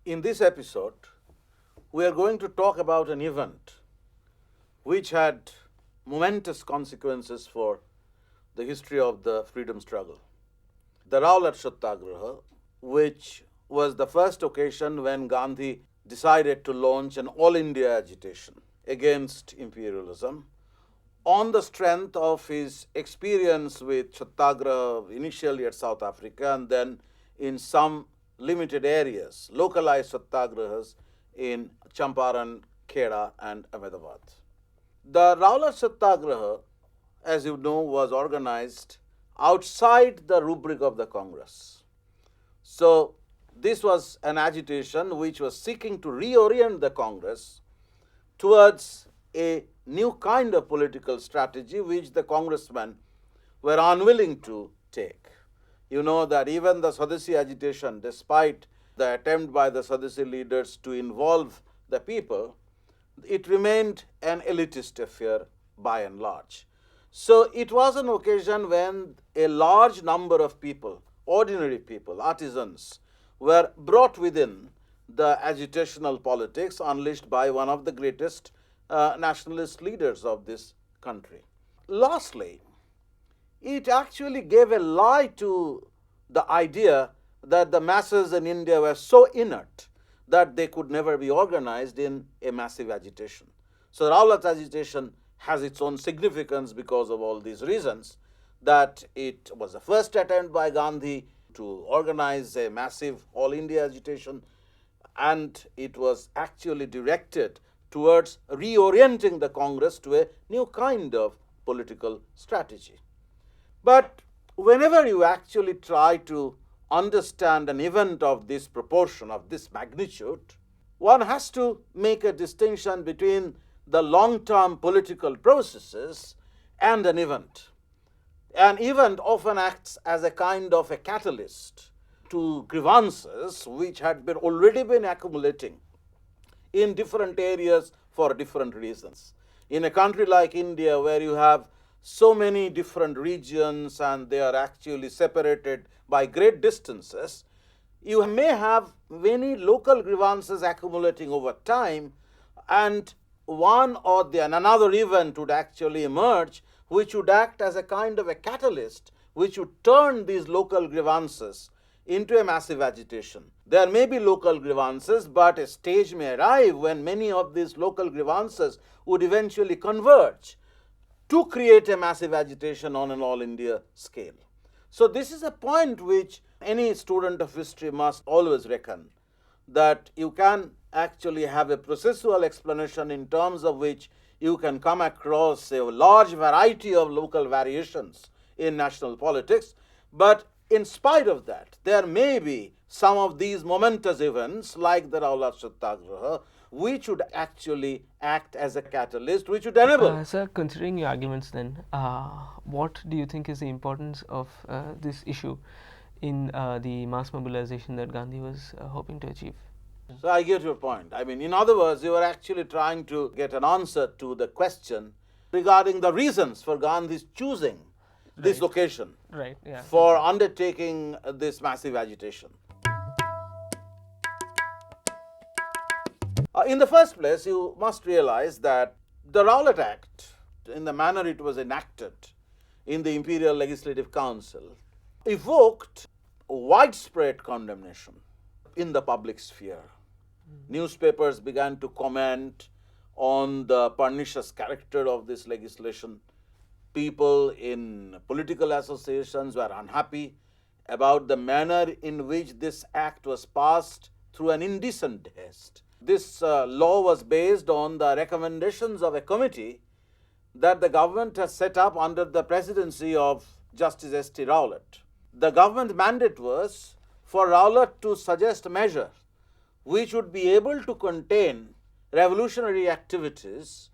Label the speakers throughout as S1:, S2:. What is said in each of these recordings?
S1: In this episode, we are going to talk about an event which had momentous consequences for the history of the freedom struggle. The Rowlatt Satyagraha, which was the first occasion when Gandhi decided to launch an all India agitation against imperialism on the strength of his experience with Satyagraha initially at South Africa and then in some limited areas, localized Satyagrahas in Champaran, Kheda, and Ahmedabad. The Rowlatt Satyagraha, as you know, was organized outside the rubric of the Congress. So, this was an agitation which was seeking to reorient the Congress towards a new kind of political strategy which the congressmen were unwilling to take. You know that even the Swadeshi agitation, despite the attempt by the Swadeshi leaders to involve the people, it remained an elitist affair by and large. So it was an occasion when a large number of people, ordinary people, artisans, were brought within the agitational politics unleashed by one of the greatest nationalist leaders of this country. Lastly, it actually gave a lie to the idea that the masses in India were so inert that they could never be organized in a massive agitation. So Rowlatt's agitation has its own significance because of all these reasons, that it was the first attempt by Gandhi to organize a massive all India agitation, and it was actually directed towards reorienting the Congress to a new kind of political strategy. But whenever you actually try to understand an event of this proportion, of this magnitude, one has to make a distinction between the long-term political processes and an event. An event often acts as a kind of a catalyst to grievances which had already been accumulating in different areas for different reasons. In a country like India, where you have so many different regions and they are actually separated by great distances, you may have many local grievances accumulating over time, and one or another event would actually emerge which would act as a kind of a catalyst which would turn these local grievances into a massive agitation. There may be local grievances, but a stage may arrive when many of these local grievances would eventually converge to create a massive agitation on an all India scale. So this is a point which any student of history must always reckon, that you can actually have a processual explanation in terms of which you can come across a large variety of local variations in national politics, but in spite of that, there may be some of these momentous events like the Rowlatt Satyagraha which would actually act as a catalyst, which would enable.
S2: Sir, considering your arguments then, what do you think is the importance of this issue in the mass mobilization that Gandhi was hoping to achieve?
S1: So I get your point. I mean, in other words, you are actually trying to get an answer to the question regarding the reasons for Gandhi's choosing this location for undertaking this massive agitation. In the first place, you must realize that the Rowlatt Act, in the manner it was enacted in the Imperial Legislative Council, evoked widespread condemnation in the public sphere. Newspapers began to comment on the pernicious character of this legislation. People in political associations were unhappy about the manner in which this act was passed through an indecent haste. This law was based on the recommendations of a committee that the government has set up under the presidency of Justice S.T. Rowlatt. The government mandate was for Rowlatt to suggest measures which would be able to contain revolutionary activities,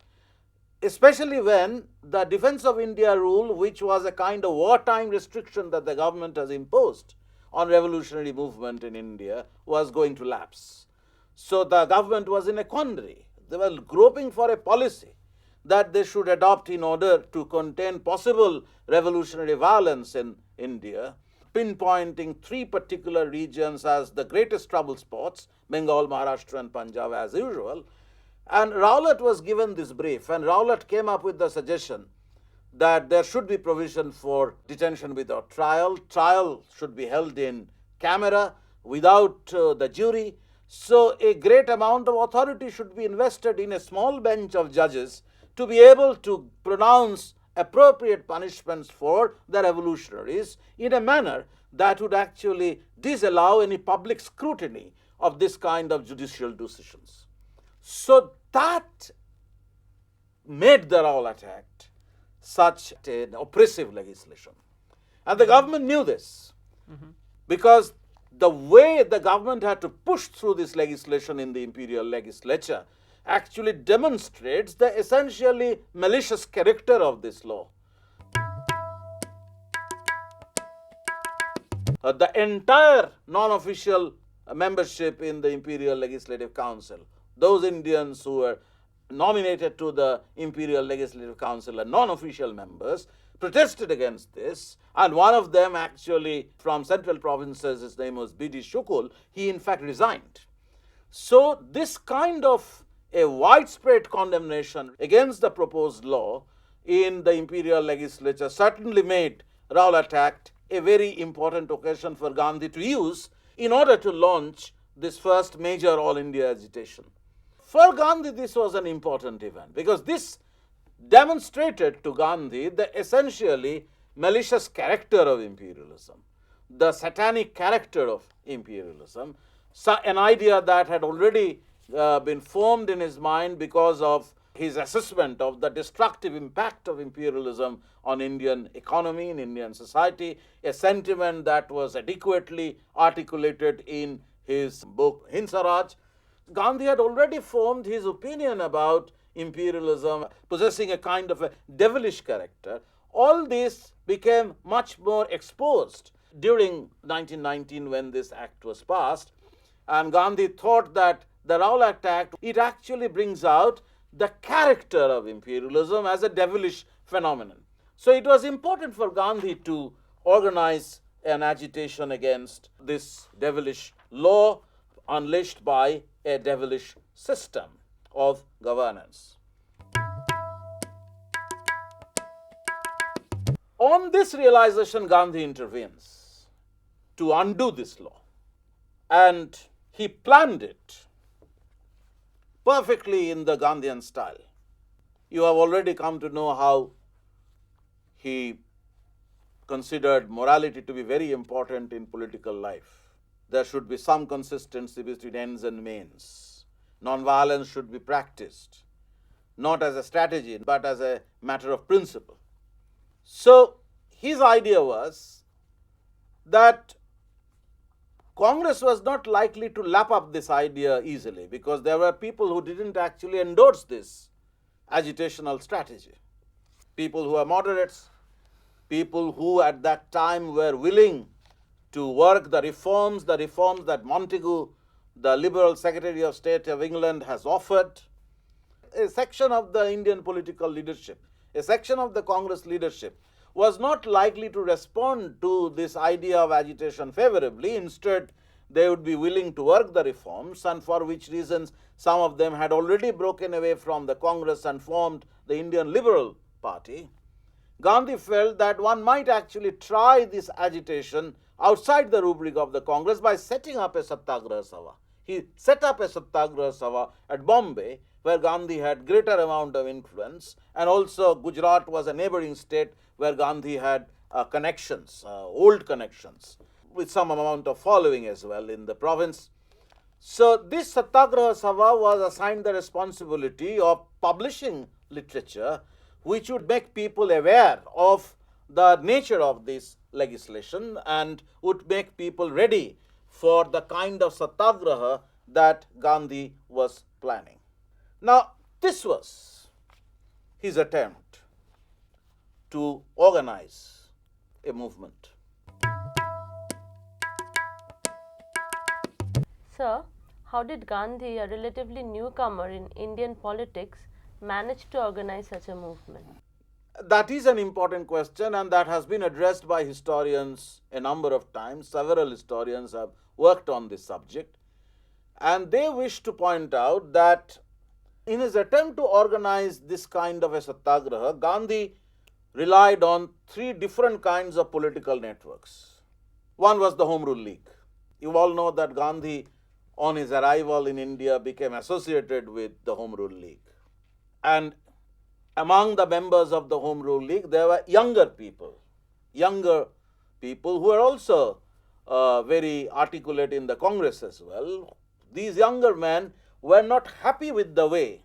S1: especially when the Defence of India rule, which was a kind of wartime restriction that the government has imposed on revolutionary movement in India, was going to lapse. So the government was in a quandary. They were groping for a policy that they should adopt in order to contain possible revolutionary violence in India. pinpointing three particular regions as the greatest trouble spots, Bengal, Maharashtra and Punjab as usual. And Rowlatt was given this brief, and Rowlatt came up with the suggestion that there should be provision for detention without trial. Trial should be held in camera without the jury. So a great amount of authority should be invested in a small bench of judges to be able to pronounce appropriate punishments for the revolutionaries in a manner that would actually disallow any public scrutiny of this kind of judicial decisions. So that made the Rowlatt Act such an oppressive legislation. And the government knew this, because the way the government had to push through this legislation in the imperial legislature actually demonstrates the essentially malicious character of this law. The entire non-official membership in the Imperial Legislative Council, those Indians who were nominated to the Imperial Legislative Council and non-official members, protested against this, and one of them actually from central provinces, his name was B.D. Shukul, he in fact resigned. So this kind of a widespread condemnation against the proposed law in the Imperial Legislature certainly made Rowlatt Act a very important occasion for Gandhi to use in order to launch this first major all India agitation. For Gandhi, this was an important event, because this demonstrated to Gandhi the essentially malicious character of imperialism, the satanic character of imperialism, an idea that had already been formed in his mind because of his assessment of the destructive impact of imperialism on Indian economy, in Indian society, a sentiment that was adequately articulated in his book Hinsa Raj. Gandhi had already formed his opinion about imperialism possessing a kind of a devilish character. All this became much more exposed during 1919 when this act was passed, and Gandhi thought that the Rowlatt Act, it actually brings out the character of imperialism as a devilish phenomenon. So it was important for Gandhi to organize an agitation against this devilish law unleashed by a devilish system of governance. On this realization, Gandhi intervenes to undo this law, and he planned it perfectly in the Gandhian style. You have already come to know how he considered morality to be very important in political life. There should be some consistency between ends and means. Non-violence should be practiced, not as a strategy, but as a matter of principle. So his idea was that Congress was not likely to lap up this idea easily, because there were people who didn't actually endorse this agitational strategy. People who are moderates, people who at that time were willing to work the reforms that Montagu, the Liberal Secretary of State of England, has offered. A section of the Indian political leadership, a section of the Congress leadership was not likely to respond to this idea of agitation favorably. Instead, they would be willing to work the reforms, and for which reasons some of them had already broken away from the Congress and formed the Indian Liberal Party. Gandhi felt that one might actually try this agitation outside the rubric of the Congress by setting up a Satyagraha Sabha. He set up a Satyagraha Sabha at Bombay, where Gandhi had greater amount of influence, and also Gujarat was a neighboring state where Gandhi had connections, old connections, with some amount of following as well in the province. So this Satyagraha Sabha was assigned the responsibility of publishing literature which would make people aware of the nature of this legislation and would make people ready for the kind of Satyagraha that Gandhi was planning. Now, this was his attempt to organize a movement.
S3: Sir, how did Gandhi, a relatively newcomer in Indian politics, manage to organize such a movement?
S1: That is an important question, and that has been addressed by historians a number of times. Several historians have worked on this subject, and they wish to point out that in his attempt to organize this kind of a satyagraha, Gandhi relied on three different kinds of political networks. One was the Home Rule League. You all know that Gandhi, on his arrival in India, became associated with the Home Rule League. And among the members of the Home Rule League, there were younger people who were also very articulate in the Congress as well. These younger men were not happy with the way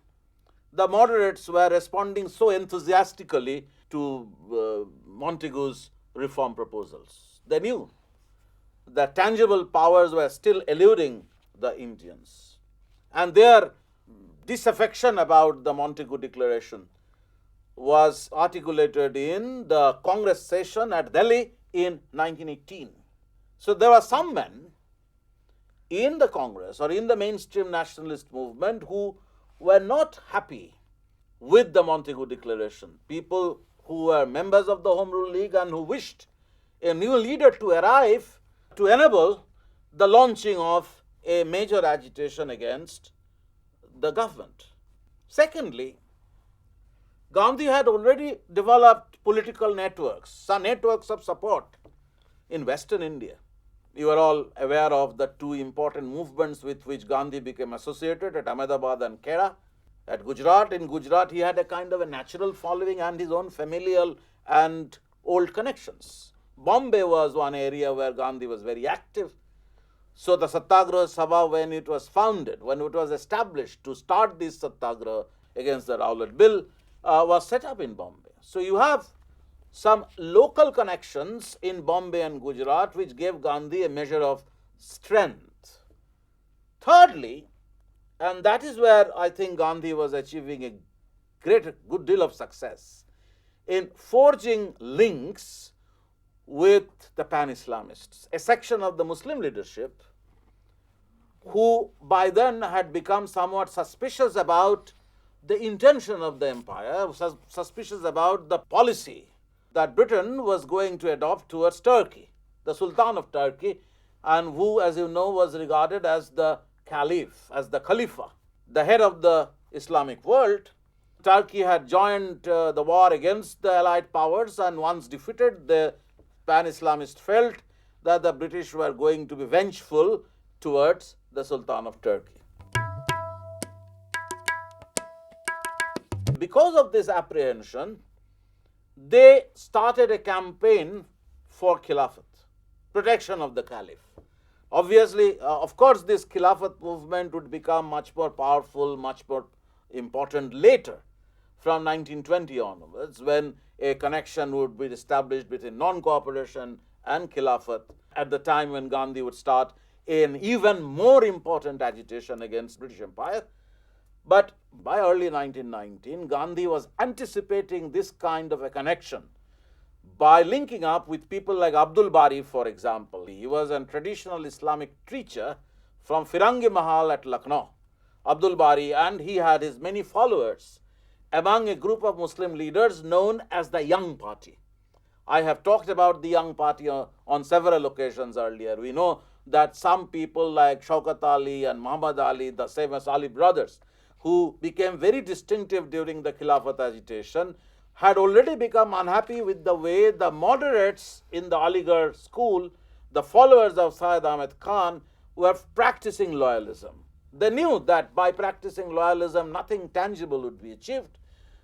S1: the moderates were responding so enthusiastically to Montagu's reform proposals. They knew that tangible powers were still eluding the Indians, and their disaffection about the Montagu Declaration was articulated in the Congress session at Delhi in 1918. So there were some men in the Congress or in the mainstream nationalist movement who were not happy with the Montagu Declaration. People who were members of the Home Rule League and who wished a new leader to arrive to enable the launching of a major agitation against the government. Secondly, Gandhi had already developed political networks, some networks of support in Western India. You are all aware of the two important movements with which Gandhi became associated at Ahmedabad and Khera. At Gujarat, in Gujarat, he had a kind of a natural following and his own familial and old connections. Bombay was one area where Gandhi was very active. So the Satyagraha Sabha, when it was founded, when it was established to start this Satyagraha against the Rowlatt Bill, was set up in Bombay. So you have some local connections in Bombay and Gujarat which gave Gandhi a measure of strength. Thirdly, and that is where I think Gandhi was achieving a good deal of success, in forging links with the pan-Islamists, a section of the Muslim leadership who by then had become somewhat suspicious about the intention of the empire, suspicious about the policy that Britain was going to adopt towards Turkey, the Sultan of Turkey, and who, as you know, was regarded as the Caliph, as the Khalifa, the head of the Islamic world. Turkey had joined the war against the Allied powers, and once defeated, the pan-Islamists felt that the British were going to be vengeful towards the Sultan of Turkey. Because of this apprehension, they started a campaign for Khilafat, protection of the Caliph. Obviously, of course, this Khilafat movement would become much more powerful, much more important later, from 1920 onwards, when a connection would be established between non-cooperation and Khilafat, at the time when Gandhi would start an even more important agitation against British Empire. But by early 1919, Gandhi was anticipating this kind of a connection by linking up with people like Abdul Bari, for example. He was a traditional Islamic preacher from Firangi Mahal at Lucknow, Abdul Bari, and he had his many followers among a group of Muslim leaders known as the Young Party. I have talked about the Young Party on several occasions earlier. We know that some people like Shaukat Ali and Muhammad Ali, the famous Ali brothers, who became very distinctive during the Khilafat agitation, had already become unhappy with the way the moderates in the Aligarh school, the followers of Syed Ahmed Khan, were practicing loyalism. They knew that by practicing loyalism, nothing tangible would be achieved.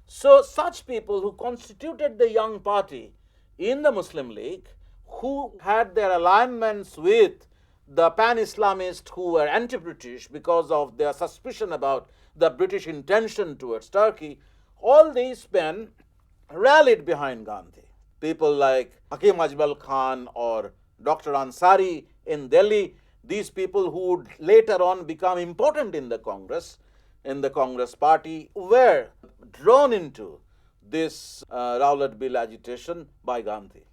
S1: So such people who constituted the Young Party in the Muslim League, who had their alignments with the pan-Islamists who were anti-British because of their suspicion about the British intention towards Turkey, all these men rallied behind Gandhi. People like Hakim Ajmal Khan or Dr. Ansari in Delhi, these people who would later on become important in the Congress party, were drawn into this Rowlatt Bill agitation by Gandhi.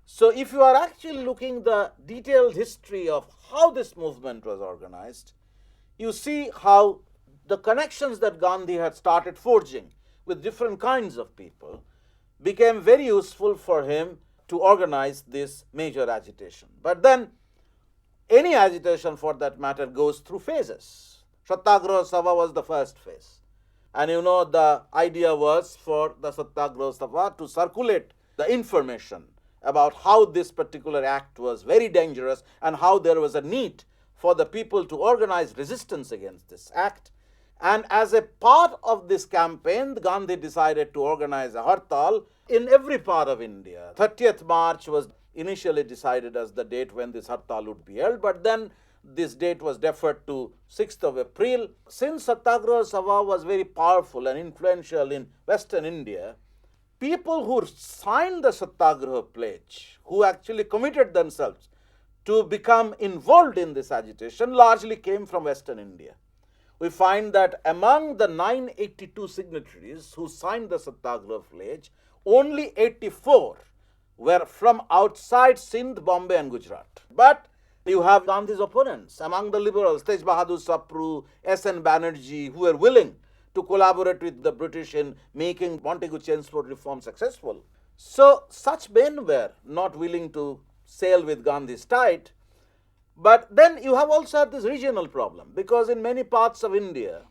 S1: So if you are actually looking the detailed history of how this movement was organized, you see how the connections that Gandhi had started forging with different kinds of people became very useful for him to organize this major agitation. But then, any agitation for that matter goes through phases. Satyagraha Sabha was the first phase. And the idea was for the Satyagraha Sabha to circulate the information about how this particular act was very dangerous and how there was a need for the people to organize resistance against this act. And as a part of this campaign, Gandhi decided to organize a hartal in every part of India. 30th March was initially decided as the date when this hartal would be held, but then this date was deferred to 6th of April. Since Satyagraha Sabha was very powerful and influential in Western India, people who signed the Satyagraha pledge, who actually committed themselves to become involved in this agitation, largely came from Western India. We find that among the 982 signatories who signed the Satyagraha pledge, only 84 were from outside Sindh, Bombay and Gujarat. But you have Gandhi's opponents among the liberals, Tej Bahadur Sapru, S.N. Banerjee, who were willing to collaborate with the British in making Montagu Chelmsford reform successful. So such men were not willing to sail with Gandhi's tide. But then you have also had this regional problem, because in many parts of India,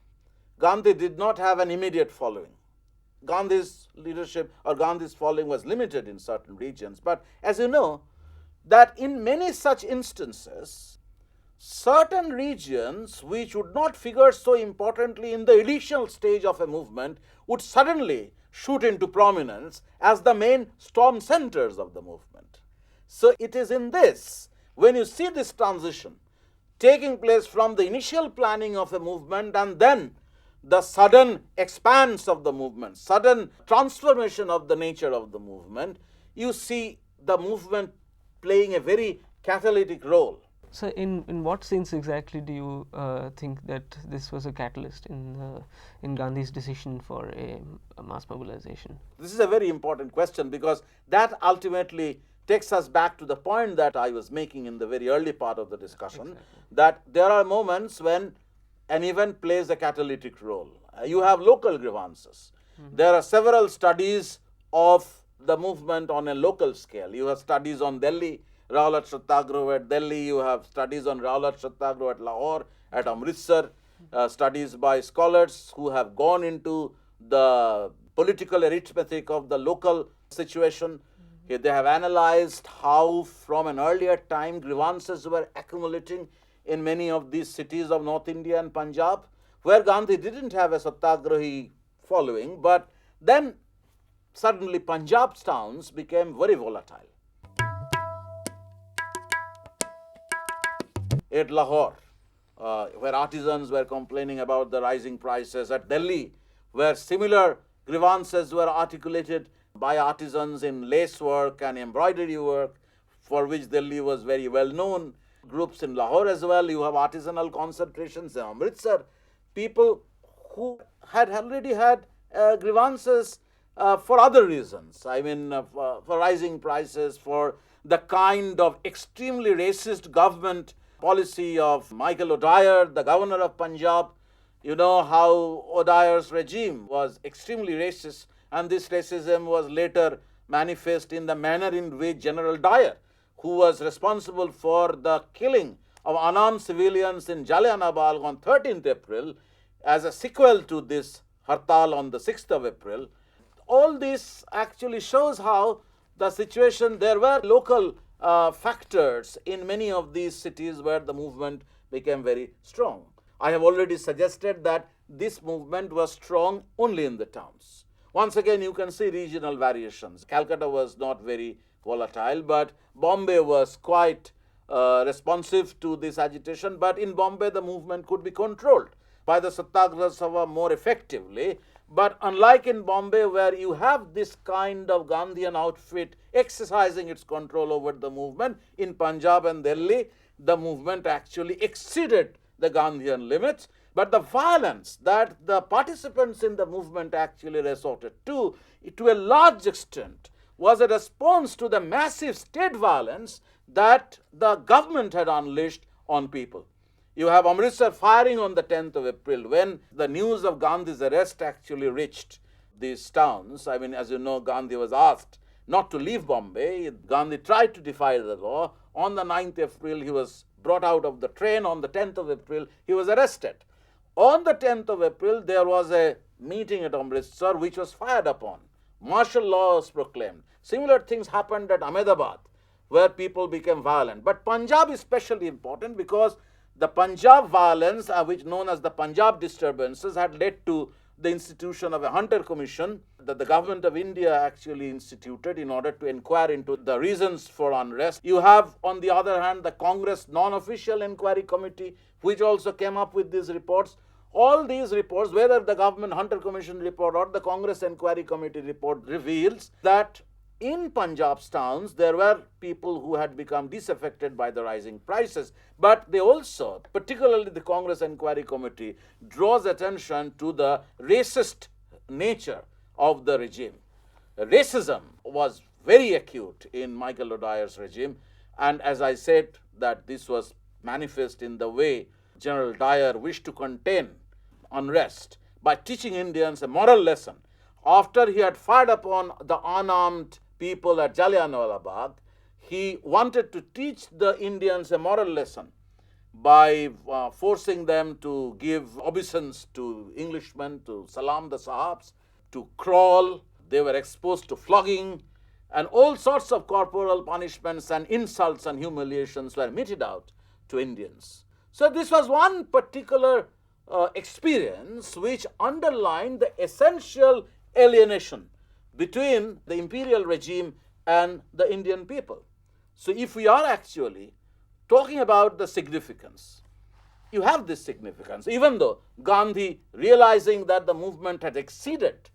S1: Gandhi did not have an immediate following. Gandhi's leadership or Gandhi's following was limited in certain regions. But as you know, that in many such instances, certain regions which would not figure so importantly in the initial stage of a movement would suddenly shoot into prominence as the main storm centers of the movement. So it is in this, when you see this transition taking place from the initial planning of a movement and then the sudden expanse of the movement, sudden transformation of the nature of the movement, you see the movement playing a very catalytic role.
S2: So in what sense exactly do you think that this was a catalyst in Gandhi's decision for a mass mobilization?
S1: This is a very important question, because that ultimately takes us back to the point that I was making in the very early part of the discussion, that there are moments when an event plays a catalytic role. You have local grievances. There are several studies of the movement on a local scale. You have studies on Delhi, Rowlatt Satyagraha at Delhi, you have studies on Rowlatt Satyagraha at Lahore, at Amritsar, studies by scholars who have gone into the political arithmetic of the local situation. They have analyzed how from an earlier time grievances were accumulating in many of these cities of North India and Punjab, where Gandhi didn't have a Satyagrahi following, but then suddenly Punjab's towns became very volatile. At Lahore, where artisans were complaining about the rising prices, at Delhi, where similar grievances were articulated by artisans in lace work and embroidery work, for which Delhi was very well known. Groups in Lahore as well, you have artisanal concentrations in Amritsar, people who had already had grievances for other reasons. I mean, for rising prices, for the kind of extremely racist government policy of Michael O'Dwyer, the governor of Punjab. You know how O'Dwyer's regime was extremely racist, and this racism was later manifest in the manner in which General Dyer, who was responsible for the killing of unarmed civilians in Jallianwala Bagh on 13th April, as a sequel to this hartal on the 6th of April. All this actually shows how the situation, there were local factors in many of these cities where the movement became very strong. I have already suggested that this movement was strong only in the towns. Once again, you can see regional variations. Calcutta was not very volatile, but Bombay was quite responsive to this agitation. But in Bombay, the movement could be controlled by the Satyagraha Sabha more effectively. But unlike in Bombay, where you have this kind of Gandhian outfit exercising its control over the movement, in Punjab and Delhi, the movement actually exceeded the Gandhian limits. But the violence that the participants in the movement actually resorted to a large extent, was a response to the massive state violence that the government had unleashed on people. You have Amritsar firing on the 10th of April. When the news of Gandhi's arrest actually reached these towns, I mean, as you know, Gandhi was asked not to leave Bombay. Gandhi tried to defy the law. On the 9th April, he was brought out of the train. On the 10th of April, he was arrested. On the 10th of April, there was a meeting at Amritsar which was fired upon. Martial law was proclaimed. Similar things happened at Ahmedabad, where people became violent. But Punjab is especially important because the Punjab violence, which known as the Punjab disturbances, had led to the institution of a Hunter Commission that the government of India actually instituted in order to inquire into the reasons for unrest. You have, on the other hand, the Congress non-official inquiry committee, which also came up with these reports. All these reports, whether the government Hunter Commission report or the Congress inquiry committee report, reveals that in Punjab's towns, there were people who had become disaffected by the rising prices. But they also, particularly the Congress Inquiry Committee, draws attention to the racist nature of the regime. Racism was very acute in Michael O'Dyer's regime. And as I said, that this was manifest in the way General Dyer wished to contain unrest by teaching Indians a moral lesson. After he had fired upon the unarmed people at Jallianwala Bagh, he wanted to teach the Indians a moral lesson by forcing them to give obeisance to Englishmen, to salam the Sahabs, to crawl. They were exposed to flogging, and all sorts of corporal punishments and insults and humiliations were meted out to Indians. So this was one particular experience which underlined the essential alienation between the imperial regime and the Indian people. So if we are actually talking about the significance, you have this significance, even though Gandhi, realizing that the movement had exceeded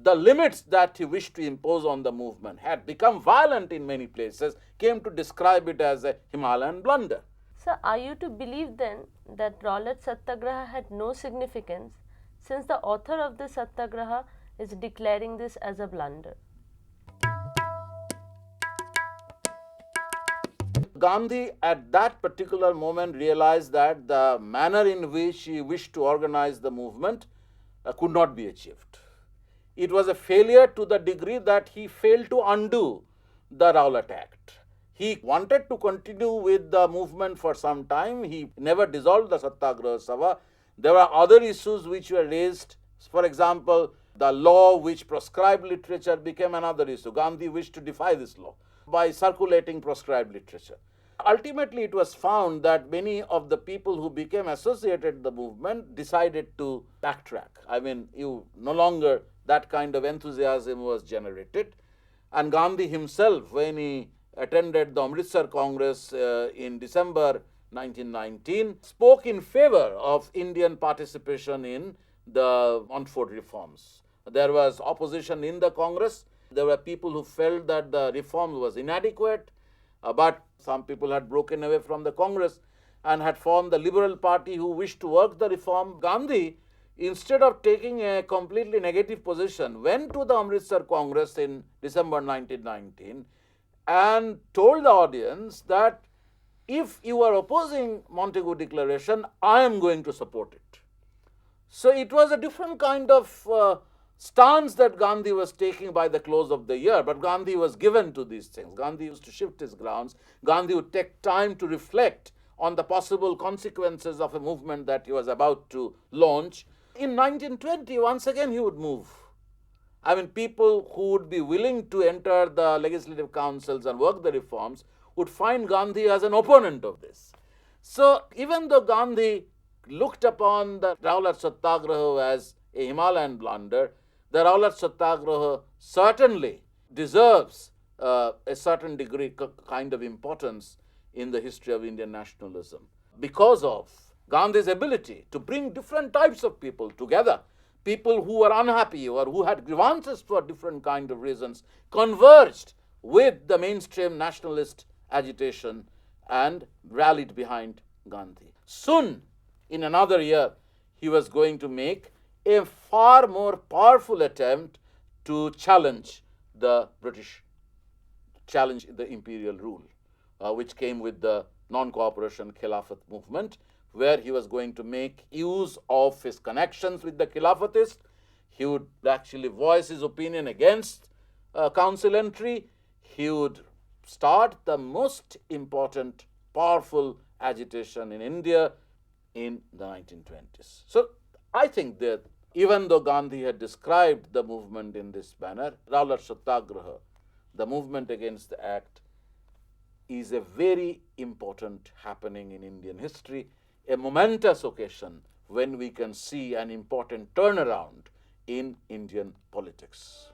S1: the limits that he wished to impose on the movement, had become violent in many places, came to describe it as a Himalayan blunder.
S3: Sir, are you to believe then that Rowlatt Satyagraha had no significance, since the author of the Satyagraha is declaring this as a blunder?
S1: Gandhi at that particular moment realized that the manner in which he wished to organize the movement could not be achieved. It was a failure to the degree that he failed to undo the Rowlatt Act. He wanted to continue with the movement for some time. He never dissolved the Satyagraha Sabha. There were other issues which were raised. For example, the law which proscribed literature became another issue. Gandhi wished to defy this law by circulating proscribed literature. Ultimately, it was found that many of the people who became associated with the movement decided to backtrack. I mean, no longer that kind of enthusiasm was generated. And Gandhi himself, when he attended the Amritsar Congress in December 1919, spoke in favor of Indian participation in the Montfort reforms. There was opposition in the Congress. There were people who felt that the reform was inadequate, but some people had broken away from the Congress and had formed the Liberal Party who wished to work the reform. Gandhi, instead of taking a completely negative position, went to the Amritsar Congress in December 1919 and told the audience that if you are opposing Montagu Declaration, I am going to support it. So it was a different kind of stance that Gandhi was taking by the close of the year, but Gandhi was given to these things. Gandhi used to shift his grounds. Gandhi would take time to reflect on the possible consequences of a movement that he was about to launch. In 1920, once again, he would move. I mean, people who would be willing to enter the legislative councils and work the reforms would find Gandhi as an opponent of this. So even though Gandhi looked upon the Rowlatt Satyagraha as a Himalayan blunder, the Rowlatt Satyagraha certainly deserves a certain degree kind of importance in the history of Indian nationalism because of Gandhi's ability to bring different types of people together. People who were unhappy or who had grievances for different kind of reasons converged with the mainstream nationalist agitation and rallied behind Gandhi. Soon, in another year, he was going to make a far more powerful attempt to challenge the British, challenge the imperial rule, which came with the non-cooperation Khilafat movement, where he was going to make use of his connections with the Khilafatists. He would actually voice his opinion against council entry. He would start the most important, powerful agitation in India in the 1920s. So I think that even though Gandhi had described the movement in this manner, Rowlatt Satyagraha, the movement against the Act, is a very important happening in Indian history, a momentous occasion when we can see an important turnaround in Indian politics.